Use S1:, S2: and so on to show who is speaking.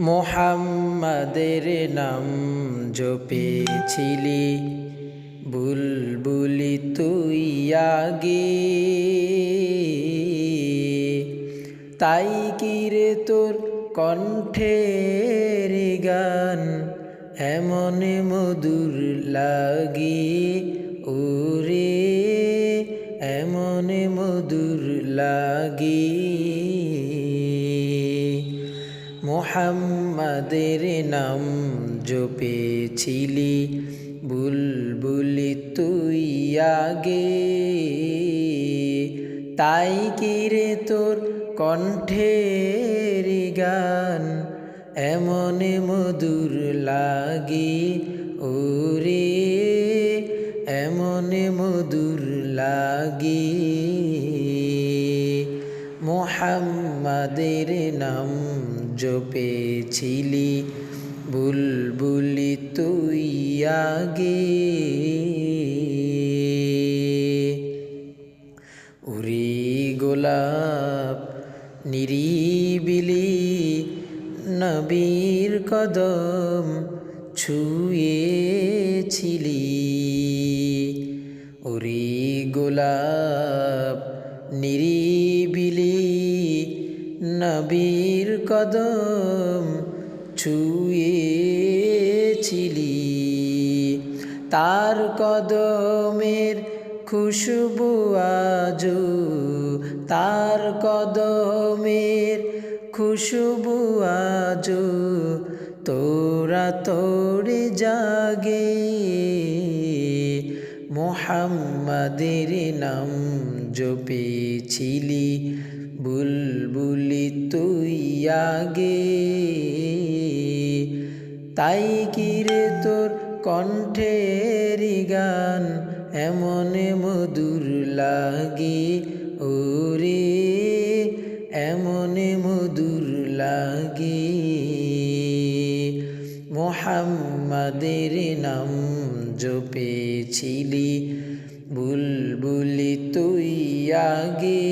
S1: মোহাম্মদের নাম জপেছিলি বুলবুলি তুই আগে, তাই কি রে তোর কণ্ঠের গান এমন মধুর লাগে ওরে, এমন মধুর লাগে। মোহাম্মদের নাম জপেছিলি বুলবুলি তুই আগে, তাই কি রে তোর কণ্ঠের গান এমন মধুর লাগে ওরে, এমন মধুর লাগে। মোহাম্মদের নাম জপেছিলি বুলবুলি তুই আগে, উরি গোলাপ নিরিবিলি নবীর কদম ছুঁয়েছিলি, উরি গোলাপ নিরিবিলি নবীর কদম ছুঁয়েছিলি, তার কদমের খুশবু আজো, তার কদমের খুশবু আজো তোরা তোরে জাগে। মোহাম্মদের নাম জপেছিলি বুলবুলি তুই আগে, তাই কি রে তোর কণ্ঠের গান এমন মধুর লাগে ওরে, এমন মধুর লাগে। মোহাম্মদের নাম জপেছিলি বুলবুলি তুই আগে।